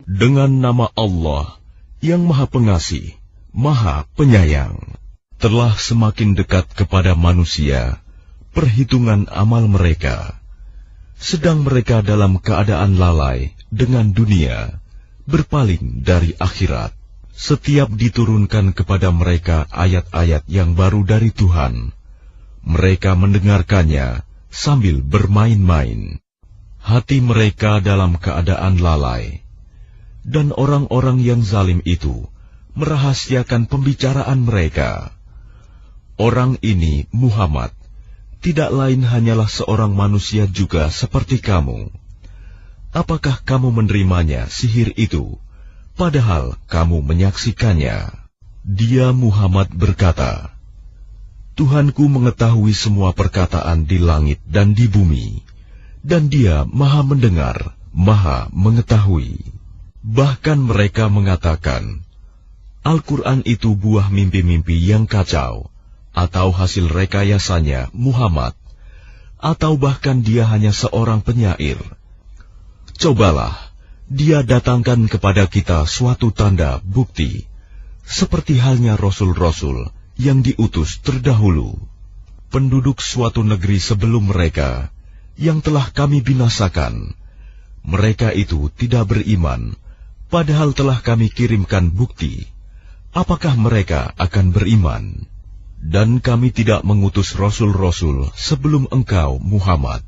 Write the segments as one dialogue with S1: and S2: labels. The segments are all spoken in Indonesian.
S1: Dengan nama Allah yang Maha Pengasih, Maha Penyayang. Telah semakin dekat kepada manusia perhitungan amal mereka, sedang mereka dalam keadaan lalai dengan dunia, berpaling dari akhirat. Setiap diturunkan kepada mereka ayat-ayat yang baru dari Tuhan, mereka mendengarkannya sambil bermain-main. Hati mereka dalam keadaan lalai, dan orang-orang yang zalim itu merahasiakan pembicaraan mereka. Orang ini, Muhammad, tidak lain hanyalah seorang manusia juga seperti kamu. Apakah kamu menerimanya sihir itu, padahal kamu menyaksikannya? Dia Muhammad berkata, Tuhanku mengetahui semua perkataan di langit dan di bumi, dan Dia Maha mendengar, Maha mengetahui. Bahkan mereka mengatakan, Al-Quran itu buah mimpi-mimpi yang kacau, atau hasil rekayasanya Muhammad, atau bahkan dia hanya seorang penyair. Cobalah, dia datangkan kepada kita suatu tanda bukti, seperti halnya rasul-rasul yang diutus terdahulu, penduduk suatu negeri sebelum mereka, yang telah kami binasakan. Mereka itu tidak beriman, padahal telah kami kirimkan bukti. Apakah mereka akan beriman? Dan kami tidak mengutus rasul-rasul sebelum engkau, Muhammad,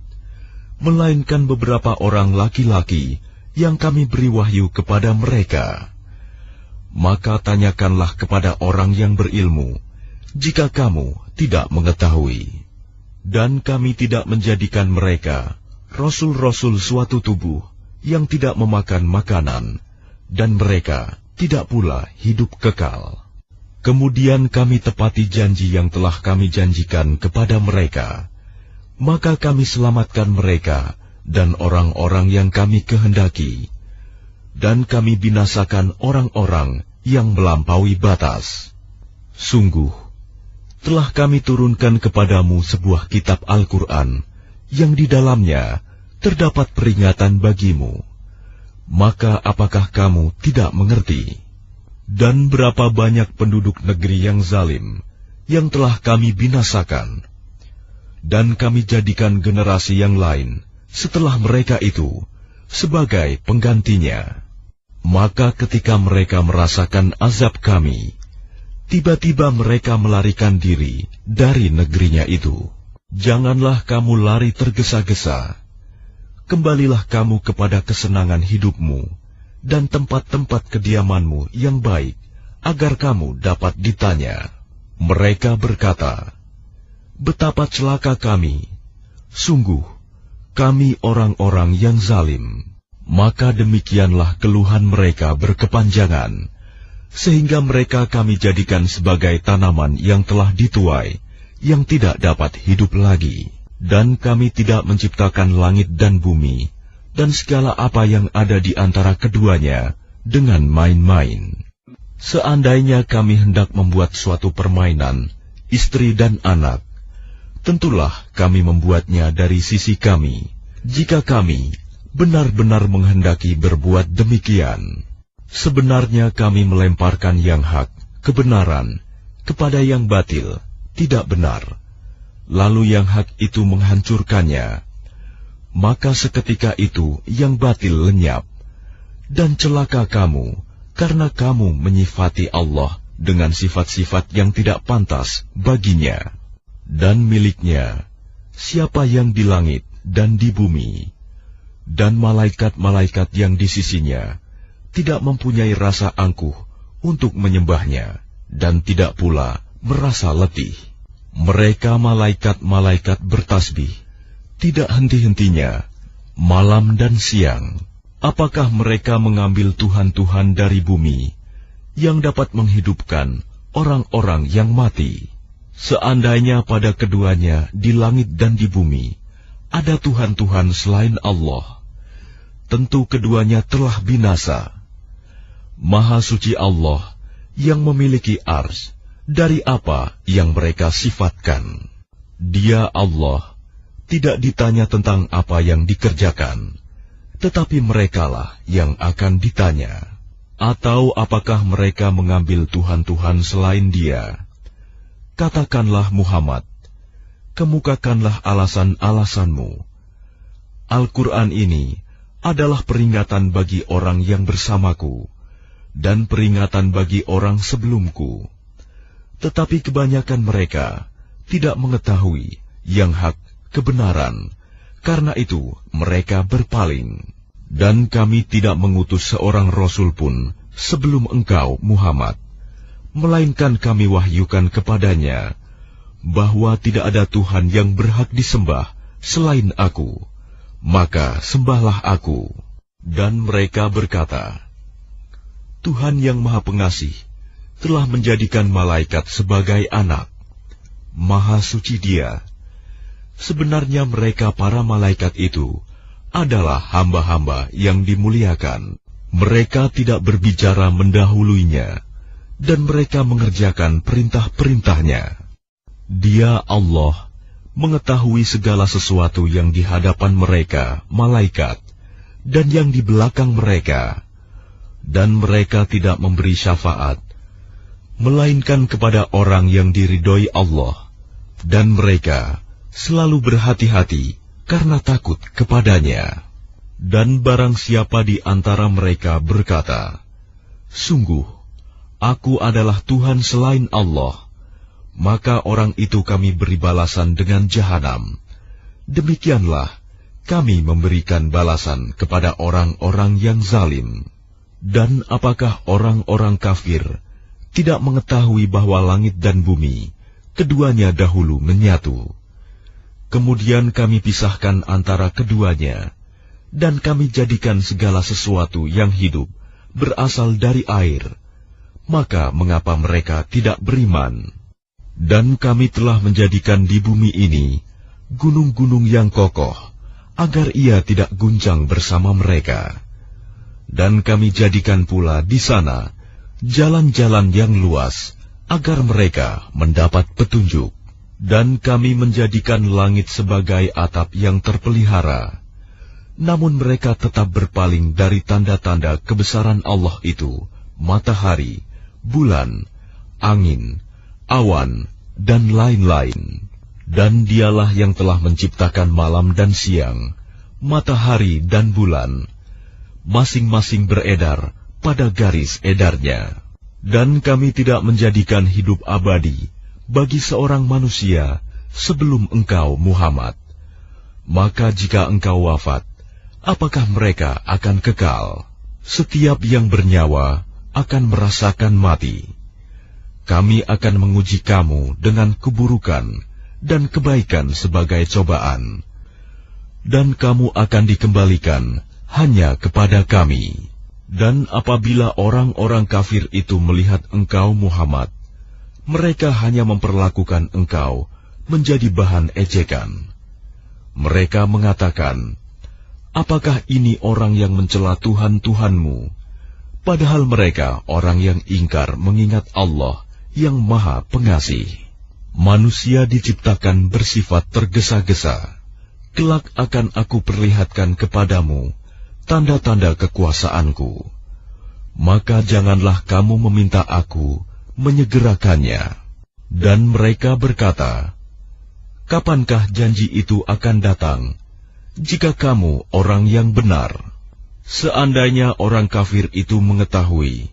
S1: melainkan beberapa orang laki-laki yang kami beri wahyu kepada mereka. Maka tanyakanlah kepada orang yang berilmu, jika kamu tidak mengetahui. Dan kami tidak menjadikan mereka, rasul-rasul suatu tubuh yang tidak memakan makanan, dan mereka tidak pula hidup kekal. Kemudian kami tepati janji yang telah kami janjikan kepada mereka, maka kami selamatkan mereka dan orang-orang yang kami kehendaki, dan kami binasakan orang-orang yang melampaui batas. Sungguh, telah kami turunkan kepadamu sebuah kitab Al-Quran, yang di dalamnya terdapat peringatan bagimu. Maka apakah kamu tidak mengerti? Dan berapa banyak penduduk negeri yang zalim, yang telah kami binasakan, dan kami jadikan generasi yang lain setelah mereka itu sebagai penggantinya. Maka ketika mereka merasakan azab kami, tiba-tiba mereka melarikan diri dari negerinya itu. Janganlah kamu lari tergesa-gesa, kembalilah kamu kepada kesenangan hidupmu dan tempat-tempat kediamanmu yang baik, agar kamu dapat ditanya. Mereka berkata, betapa celaka kami, sungguh kami orang-orang yang zalim. Maka demikianlah keluhan mereka berkepanjangan, sehingga mereka kami jadikan sebagai tanaman yang telah dituai, yang tidak dapat hidup lagi. Dan kami tidak menciptakan langit dan bumi, dan segala apa yang ada di antara keduanya dengan main-main. Seandainya kami hendak membuat suatu permainan, istri dan anak, tentulah kami membuatnya dari sisi kami, jika kami benar-benar menghendaki berbuat demikian. Sebenarnya kami melemparkan yang hak, kebenaran, kepada yang batil, tidak benar, lalu yang hak itu menghancurkannya. Maka seketika itu yang batil lenyap, dan celaka kamu, karena kamu menyifati Allah dengan sifat-sifat yang tidak pantas baginya. Dan miliknya, siapa yang di langit dan di bumi, dan malaikat-malaikat yang di sisinya, tidak mempunyai rasa angkuh untuk menyembahnya, dan tidak pula merasa letih. Mereka malaikat-malaikat bertasbih, tidak henti-hentinya, malam dan siang. Apakah mereka mengambil tuhan-tuhan dari bumi, yang dapat menghidupkan orang-orang yang mati? Seandainya pada keduanya di langit dan di bumi, ada tuhan-tuhan selain Allah, tentu keduanya telah binasa. Maha suci Allah yang memiliki ars dari apa yang mereka sifatkan. Dia Allah tidak ditanya tentang apa yang dikerjakan, tetapi merekalah yang akan ditanya. Atau apakah mereka mengambil Tuhan-Tuhan selain Dia? Katakanlah Muhammad, kemukakanlah alasan-alasanmu. Al-Quran ini adalah peringatan bagi orang yang bersamaku, dan peringatan bagi orang sebelumku. Tetapi kebanyakan mereka tidak mengetahui yang hak kebenaran, karena itu mereka berpaling. Dan kami tidak mengutus seorang Rasul pun sebelum engkau, Muhammad, melainkan kami wahyukan kepadanya bahwa tidak ada Tuhan yang berhak disembah selain Aku, maka sembahlah Aku. Dan mereka berkata, Tuhan yang Maha Pengasih telah menjadikan malaikat sebagai anak. Maha suci Dia. Sebenarnya mereka para malaikat itu adalah hamba-hamba yang dimuliakan. Mereka tidak berbicara mendahuluinya, dan mereka mengerjakan perintah-perintahnya. Dia Allah mengetahui segala sesuatu yang di hadapan mereka, malaikat, dan yang di belakang mereka. Dan mereka tidak memberi syafaat, melainkan kepada orang yang diridhoi Allah, dan mereka selalu berhati-hati karena takut kepadanya. Dan barang siapa di antara mereka berkata, Sungguh, Aku adalah Tuhan selain Allah, maka orang itu kami beri balasan dengan jahanam. Demikianlah kami memberikan balasan kepada orang-orang yang zalim. Dan apakah orang-orang kafir tidak mengetahui bahwa langit dan bumi keduanya dahulu menyatu? Kemudian kami pisahkan antara keduanya, dan kami jadikan segala sesuatu yang hidup berasal dari air. Maka mengapa mereka tidak beriman? Dan kami telah menjadikan di bumi ini gunung-gunung yang kokoh, agar ia tidak guncang bersama mereka. Dan kami jadikan pula di sana jalan-jalan yang luas, agar mereka mendapat petunjuk. Dan kami menjadikan langit sebagai atap yang terpelihara. Namun mereka tetap berpaling dari tanda-tanda kebesaran Allah itu, matahari, bulan, angin, awan, dan lain-lain. Dan Dialah yang telah menciptakan malam dan siang, matahari dan bulan, masing-masing beredar pada garis edarnya. Dan kami tidak menjadikan hidup abadi bagi seorang manusia sebelum engkau, Muhammad. Maka jika engkau wafat, apakah mereka akan kekal? Setiap yang bernyawa akan merasakan mati. Kami akan menguji kamu dengan keburukan dan kebaikan sebagai cobaan. Dan kamu akan dikembalikan hanya kepada kami. Dan apabila orang-orang kafir itu melihat engkau, Muhammad, mereka hanya memperlakukan engkau menjadi bahan ejekan. Mereka mengatakan, Apakah ini orang yang mencela Tuhan-Tuhanmu? Padahal mereka orang yang ingkar mengingat Allah yang Maha Pengasih. Manusia diciptakan bersifat tergesa-gesa. Kelak akan aku perlihatkan kepadamu tanda-tanda kekuasaanku. Maka janganlah kamu meminta aku menyegerakannya. Dan mereka berkata, Kapankah janji itu akan datang, jika kamu orang yang benar? Seandainya orang kafir itu mengetahui,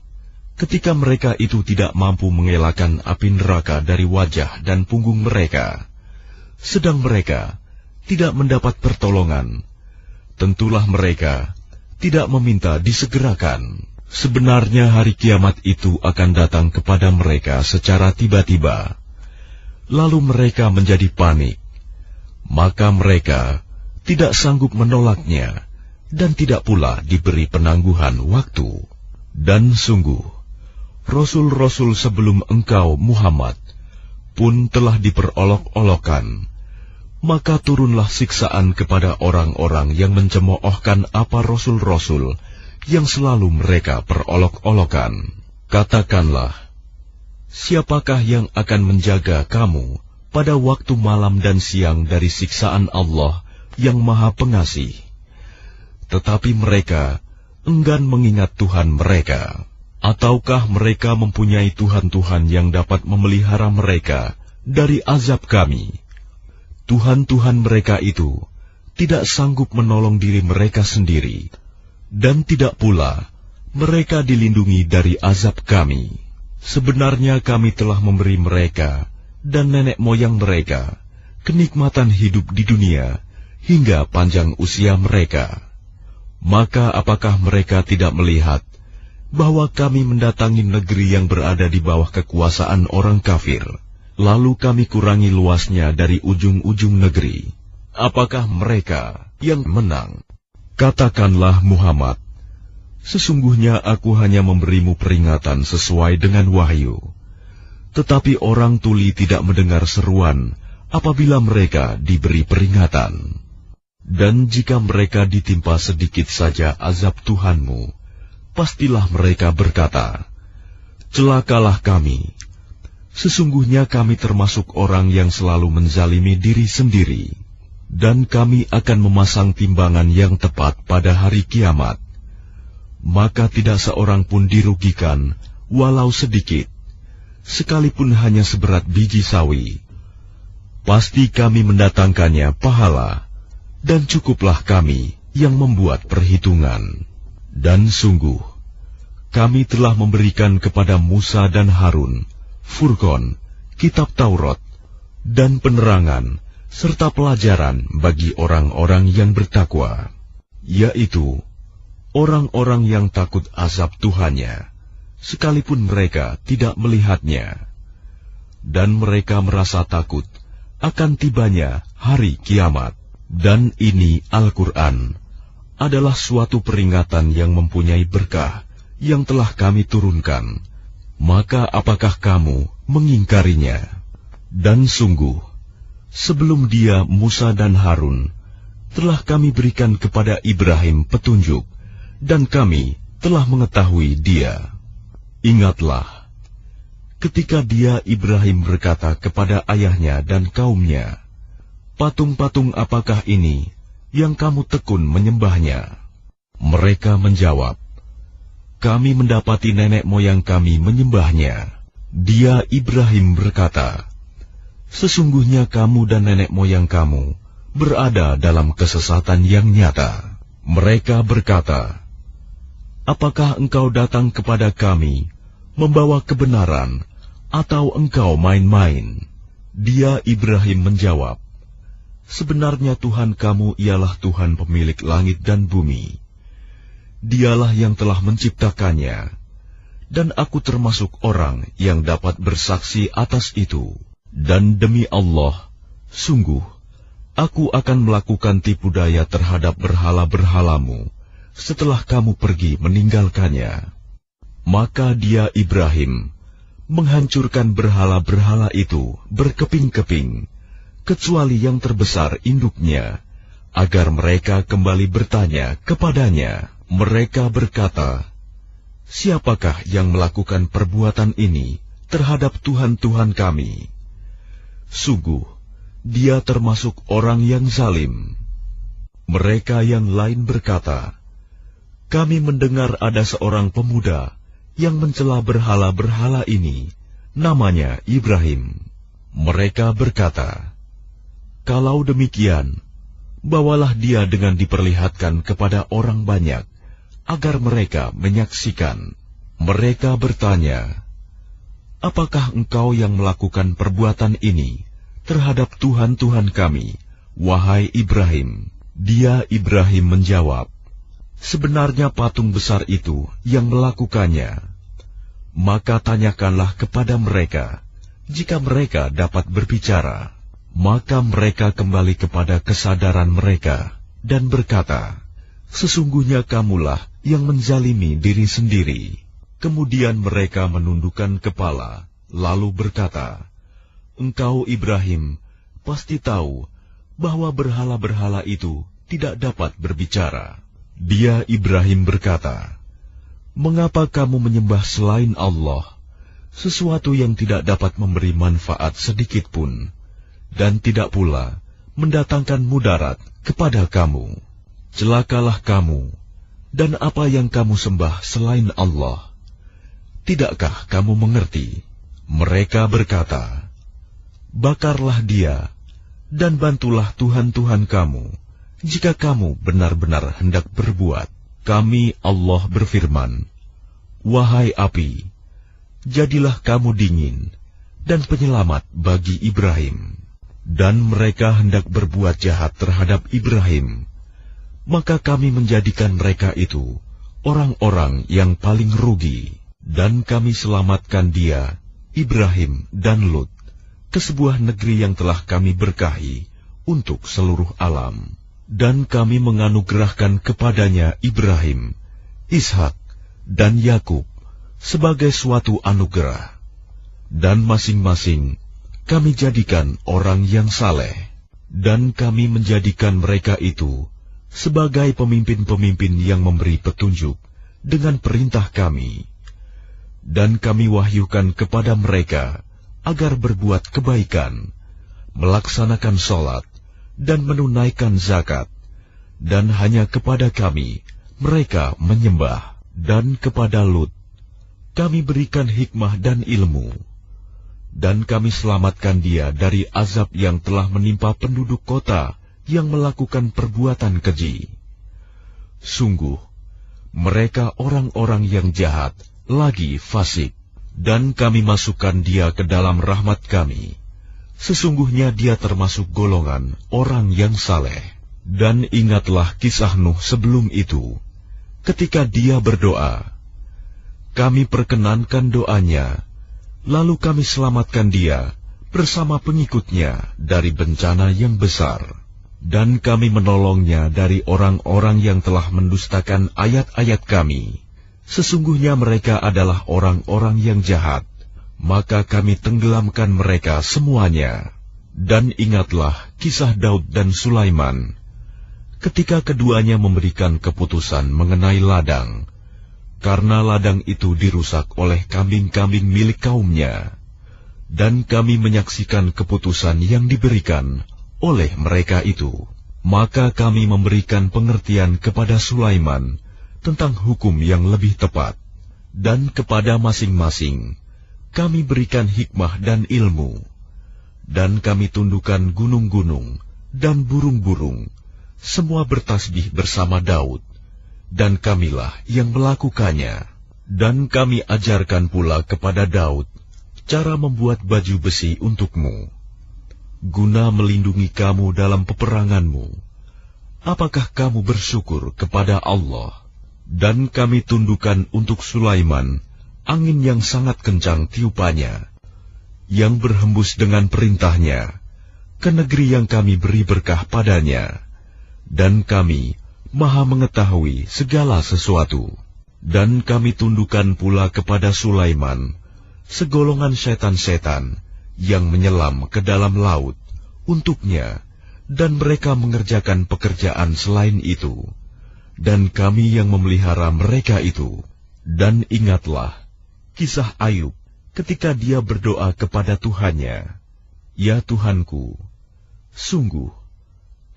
S1: ketika mereka itu tidak mampu mengelakkan api neraka dari wajah dan punggung mereka, sedang mereka tidak mendapat pertolongan, tentulah mereka tidak meminta disegerakan. Sebenarnya hari kiamat itu akan datang kepada mereka secara tiba-tiba. Lalu mereka menjadi panik. Maka mereka tidak sanggup menolaknya, dan tidak pula diberi penangguhan waktu. Dan sungguh, Rasul-Rasul sebelum engkau, Muhammad, pun telah diperolok-olokkan. Maka turunlah siksaan kepada orang-orang yang mencemoohkan apa Rasul-Rasul yang selalu mereka perolok-olokan. Katakanlah, siapakah yang akan menjaga kamu pada waktu malam dan siang dari siksaan Allah yang Maha Pengasih? tetapi mereka enggan mengingat Tuhan mereka. Ataukah mereka mempunyai Tuhan-Tuhan yang dapat memelihara mereka dari azab kami? Tuhan-Tuhan mereka itu tidak sanggup menolong diri mereka sendiri, dan tidak pula mereka dilindungi dari azab kami. Sebenarnya kami telah memberi mereka dan nenek moyang mereka kenikmatan hidup di dunia hingga panjang usia mereka. Maka apakah mereka tidak melihat bahwa kami mendatangi negeri yang berada di bawah kekuasaan orang kafir, lalu kami kurangi luasnya dari ujung-ujung negeri? Apakah mereka yang menang? Katakanlah Muhammad, sesungguhnya aku hanya memberimu peringatan sesuai dengan wahyu. Tetapi orang tuli tidak mendengar seruan apabila mereka diberi peringatan. Dan jika mereka ditimpa sedikit saja azab Tuhanmu, pastilah mereka berkata, celakalah kami. Sesungguhnya kami termasuk orang yang selalu menzalimi diri sendiri, dan kami akan memasang timbangan yang tepat pada hari kiamat. Maka tidak seorang pun dirugikan, walau sedikit, sekalipun hanya seberat biji sawi. Pasti kami mendatangkannya pahala, dan cukuplah kami yang membuat perhitungan. Dan sungguh, kami telah memberikan kepada Musa dan Harun Furqan, kitab Taurat, dan penerangan, serta pelajaran bagi orang-orang yang bertakwa, yaitu orang-orang yang takut azab Tuhannya, sekalipun mereka tidak melihatnya. Dan mereka merasa takut akan tibanya hari kiamat. Dan ini Al-Quran adalah suatu peringatan yang mempunyai berkah yang telah kami turunkan. Maka apakah kamu mengingkarinya? Dan sungguh, sebelum dia Musa dan Harun, telah kami berikan kepada Ibrahim petunjuk, dan kami telah mengetahui dia. Ingatlah, ketika dia Ibrahim berkata kepada ayahnya dan kaumnya, patung-patung apakah ini yang kamu tekun menyembahnya? Mereka menjawab, kami mendapati nenek moyang kami menyembahnya. Dia Ibrahim berkata, sesungguhnya kamu dan nenek moyang kamu berada dalam kesesatan yang nyata. Mereka berkata, apakah engkau datang kepada kami membawa kebenaran, atau engkau main-main? Dia Ibrahim menjawab, sebenarnya Tuhan kamu ialah Tuhan pemilik langit dan bumi. Dialah yang telah menciptakannya, dan aku termasuk orang yang dapat bersaksi atas itu. Dan demi Allah, sungguh, aku akan melakukan tipu daya terhadap berhala-berhalamu setelah kamu pergi meninggalkannya. Maka dia Ibrahim menghancurkan berhala-berhala itu berkeping-keping, kecuali yang terbesar induknya, agar mereka kembali bertanya kepadanya. Mereka berkata, siapakah yang melakukan perbuatan ini terhadap Tuhan-Tuhan kami? Sungguh, dia termasuk orang yang zalim. Mereka yang lain berkata, kami mendengar ada seorang pemuda yang mencela berhala-berhala ini, namanya Ibrahim. Mereka berkata, kalau demikian, bawalah dia dengan diperlihatkan kepada orang banyak, agar mereka menyaksikan. Mereka bertanya, apakah engkau yang melakukan perbuatan ini terhadap Tuhan-Tuhan kami, wahai Ibrahim? Dia Ibrahim menjawab, sebenarnya patung besar itu yang melakukannya. Maka tanyakanlah kepada mereka, jika mereka dapat berbicara. Maka mereka kembali kepada kesadaran mereka dan berkata, sesungguhnya kamulah yang menzalimi diri sendiri. Kemudian mereka menundukkan kepala, lalu berkata, engkau Ibrahim pasti tahu bahwa berhala-berhala itu tidak dapat berbicara. Dia Ibrahim berkata, mengapa kamu menyembah selain Allah, sesuatu yang tidak dapat memberi manfaat sedikit pun, dan tidak pula mendatangkan mudarat kepada kamu? celakalah kamu dan apa yang kamu sembah selain Allah. Tidakkah kamu mengerti? Mereka berkata, bakarlah dia dan bantulah Tuhan-Tuhan kamu jika kamu benar-benar hendak berbuat. Kami Allah berfirman, wahai api, jadilah kamu dingin dan penyelamat bagi Ibrahim. Dan mereka hendak berbuat jahat terhadap Ibrahim, maka kami menjadikan mereka itu orang-orang yang paling rugi. Dan kami selamatkan dia, Ibrahim dan Lut, ke sebuah negeri yang telah kami berkahi untuk seluruh alam. Dan kami menganugerahkan kepadanya Ibrahim, Ishak, dan Yakub sebagai suatu anugerah. Dan masing-masing kami jadikan orang yang saleh, dan kami menjadikan mereka itu sebagai pemimpin-pemimpin yang memberi petunjuk dengan perintah kami. Dan kami wahyukan kepada mereka agar berbuat kebaikan, melaksanakan sholat, dan menunaikan zakat, dan hanya kepada kami mereka menyembah. Dan kepada Lut kami berikan hikmah dan ilmu, dan kami selamatkan dia dari azab yang telah menimpa penduduk kota yang melakukan perbuatan keji. Sungguh, mereka orang-orang yang jahat lagi fasik, dan kami masukkan dia ke dalam rahmat kami. Sesungguhnya dia termasuk golongan orang yang saleh. Dan ingatlah kisah Nuh sebelum itu, ketika dia berdoa, kami perkenankan doanya, lalu kami selamatkan dia bersama pengikutnya dari bencana yang besar. Dan kami menolongnya dari orang-orang yang telah mendustakan ayat-ayat kami. Sesungguhnya mereka adalah orang-orang yang jahat, maka kami tenggelamkan mereka semuanya. Dan ingatlah kisah Daud dan Sulaiman, ketika keduanya memberikan keputusan mengenai ladang, karena ladang itu dirusak oleh kambing-kambing milik kaumnya. Dan kami menyaksikan keputusan yang diberikan oleh mereka itu. Maka kami memberikan pengertian kepada Sulaiman tentang hukum yang lebih tepat. Dan kepada masing-masing kami berikan hikmah dan ilmu. Dan kami tundukkan gunung-gunung dan burung-burung, semua bertasbih bersama Daud, dan kamilah yang melakukannya. Dan kami ajarkan pula kepada Daud cara membuat baju besi untukmu, guna melindungi kamu dalam peperanganmu. Apakah kamu bersyukur kepada Allah? Dan kami tundukkan untuk Sulaiman angin yang sangat kencang tiupannya, yang berhembus dengan perintahnya ke negeri yang kami beri berkah padanya. Dan kami Maha mengetahui segala sesuatu. Dan kami tundukkan pula kepada Sulaiman segolongan setan-setan yang menyelam ke dalam laut untuknya, dan mereka mengerjakan pekerjaan selain itu, dan kami yang memelihara mereka itu. Dan ingatlah kisah Ayub ketika dia berdoa kepada Tuhannya, ya Tuhanku, sungguh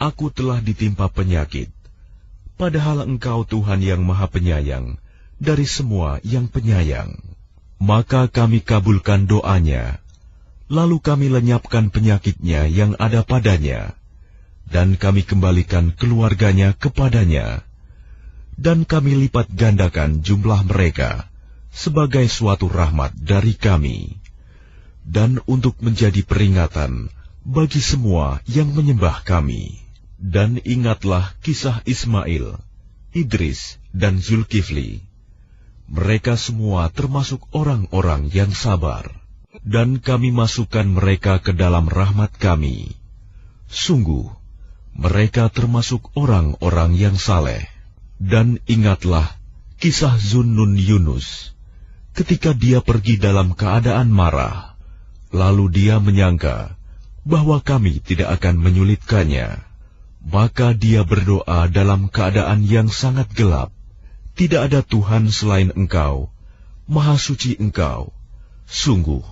S1: aku telah ditimpa penyakit, padahal Engkau Tuhan yang Maha Penyayang dari semua yang penyayang. Maka kami kabulkan doanya, lalu kami lenyapkan penyakitnya yang ada padanya, dan kami kembalikan keluarganya kepadanya, dan kami lipat gandakan jumlah mereka sebagai suatu rahmat dari kami, dan untuk menjadi peringatan bagi semua yang menyembah kami. Dan ingatlah kisah Ismail, Idris, dan Zulkifli. Mereka semua termasuk orang-orang yang sabar, dan kami masukkan mereka ke dalam rahmat kami. Sungguh, mereka termasuk orang-orang yang saleh. Dan ingatlah kisah Zunnun Yunus, ketika dia pergi dalam keadaan marah, lalu dia menyangka bahwa kami tidak akan menyulitkannya. Maka dia berdoa dalam keadaan yang sangat gelap, tidak ada Tuhan selain Engkau, Maha Suci Engkau. Sungguh,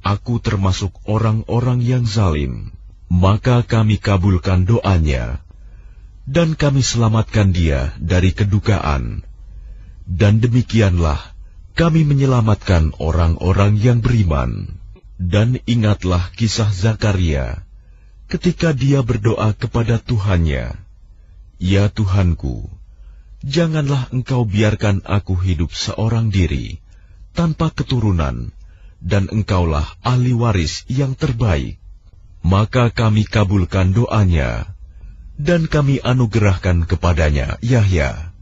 S1: aku termasuk orang-orang yang zalim. Maka kami kabulkan doanya, dan kami selamatkan dia dari kedukaan. Dan demikianlah kami menyelamatkan orang-orang yang beriman. Dan ingatlah kisah Zakaria ketika dia berdoa kepada Tuhannya, "Ya Tuhanku, janganlah Engkau biarkan aku hidup seorang diri, tanpa keturunan, dan Engkaulah ahli waris yang terbaik." Maka kami kabulkan doanya, dan kami anugerahkan kepadanya Yahya,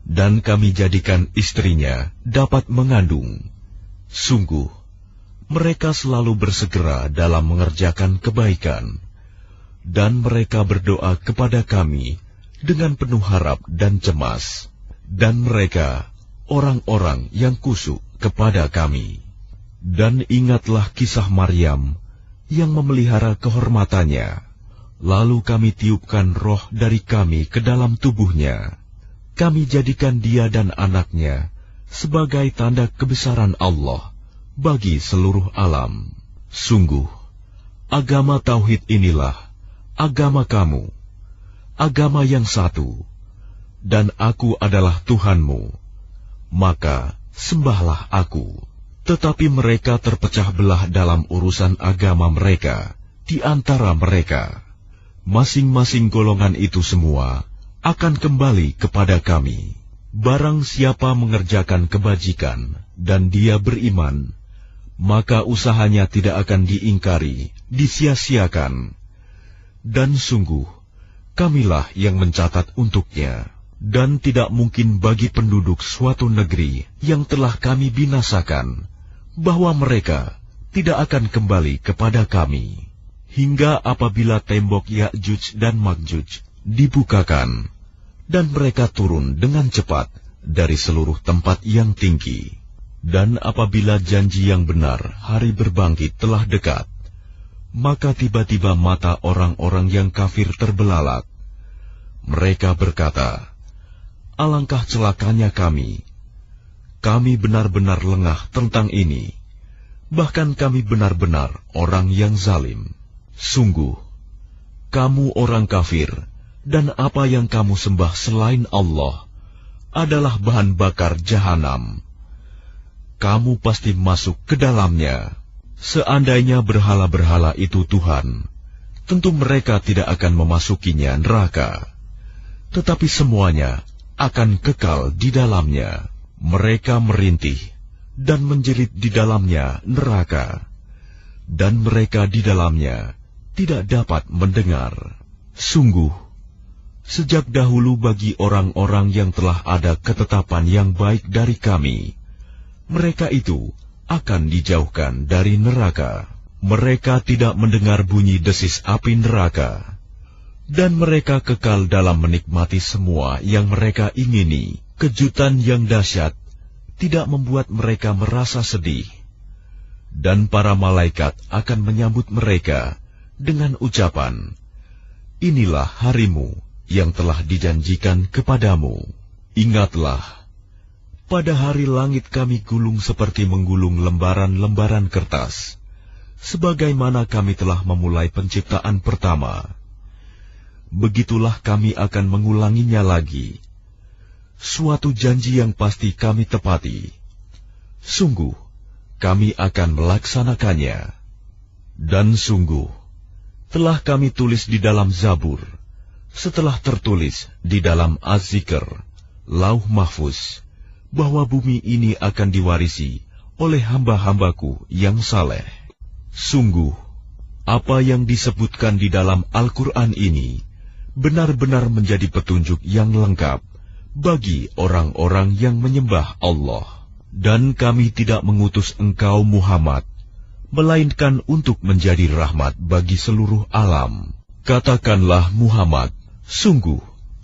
S1: dan kami jadikan istrinya dapat mengandung. Sungguh, mereka selalu bersegera dalam mengerjakan kebaikan, dan mereka berdoa kepada kami dengan penuh harap dan cemas, dan mereka orang-orang yang kusuk kepada kami. Dan ingatlah kisah Maryam yang memelihara kehormatannya, lalu kami tiupkan roh dari kami ke dalam tubuhnya. Kami jadikan dia dan anaknya sebagai tanda kebesaran Allah bagi seluruh alam. Sungguh, agama tauhid inilah agama kamu, agama yang satu, dan aku adalah Tuhanmu, maka sembahlah aku. Tetapi mereka terpecah belah dalam urusan agama mereka di antara mereka. Masing-masing golongan itu semua akan kembali kepada kami. Barang siapa mengerjakan kebajikan dan dia beriman, maka usahanya tidak akan diingkari, disia-siakan. Dan sungguh, kamilah yang mencatat untuknya. Dan tidak mungkin bagi penduduk suatu negeri yang telah kami binasakan, bahwa mereka tidak akan kembali kepada kami, hingga apabila tembok Ya'juj dan Ma'juj dibukakan, dan mereka turun dengan cepat dari seluruh tempat yang tinggi. Dan apabila janji yang benar hari berbangkit telah dekat, maka tiba-tiba mata orang-orang yang kafir terbelalak. Mereka berkata, "Alangkah celakanya kami. Kami benar-benar lengah tentang ini. Bahkan kami benar-benar orang yang zalim. Sungguh, kamu orang kafir, dan apa yang kamu sembah selain Allah adalah bahan bakar jahanam. Kamu pasti masuk ke dalamnya. Seandainya berhala-berhala itu Tuhan, tentu mereka tidak akan memasukinya neraka. Tetapi semuanya akan kekal di dalamnya. Mereka merintih dan menjerit di dalamnya neraka, dan mereka di dalamnya tidak dapat mendengar. Sungguh, sejak dahulu bagi orang-orang yang telah ada ketetapan yang baik dari kami, mereka itu akan dijauhkan dari neraka. Mereka tidak mendengar bunyi desis api neraka, dan mereka kekal dalam menikmati semua yang mereka ingini. Kejutan yang dahsyat tidak membuat mereka merasa sedih, dan para malaikat akan menyambut mereka dengan ucapan, "Inilah harimu yang telah dijanjikan kepadamu." Ingatlah, pada hari langit kami gulung seperti menggulung lembaran-lembaran kertas, sebagaimana kami telah memulai penciptaan pertama. Begitulah kami akan mengulanginya lagi. Suatu janji yang pasti kami tepati. Sungguh, kami akan melaksanakannya. Dan sungguh, telah kami tulis di dalam Zabur, setelah tertulis di dalam Az-Zikr, Lauh Mahfuz, bahwa bumi ini akan diwarisi oleh hamba-hambaku yang saleh. Sungguh, apa yang disebutkan di dalam Al-Quran ini benar-benar menjadi petunjuk yang lengkap bagi orang-orang yang menyembah Allah. Dan kami tidak mengutus engkau Muhammad, melainkan untuk menjadi rahmat bagi seluruh alam. Katakanlah Muhammad, sungguh,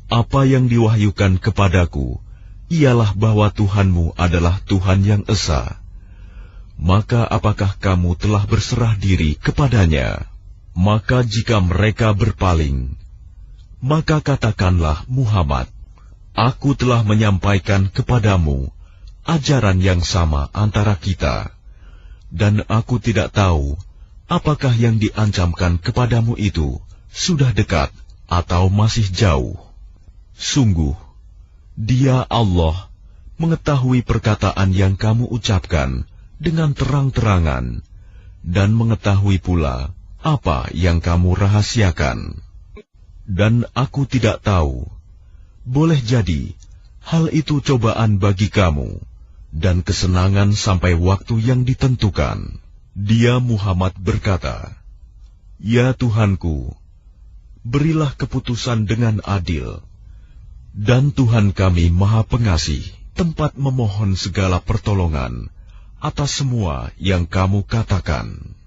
S1: apa yang diwahyukan kepadaku ialah bahwa Tuhanmu adalah Tuhan yang esa. Maka apakah kamu telah berserah diri kepadanya? Maka jika mereka berpaling, maka katakanlah Muhammad, aku telah menyampaikan kepadamu ajaran yang sama antara kita, dan aku tidak tahu apakah yang diancamkan kepadamu itu sudah dekat atau masih jauh. Sungguh, Dia Allah mengetahui perkataan yang kamu ucapkan dengan terang-terangan, dan mengetahui pula apa yang kamu rahasiakan. Dan aku tidak tahu, boleh jadi hal itu cobaan bagi kamu, dan kesenangan sampai waktu yang ditentukan. Dia Muhammad berkata, "Ya Tuhanku, berilah keputusan dengan adil, dan Tuhan kami Maha Pengasih, tempat memohon segala pertolongan atas semua yang kamu katakan."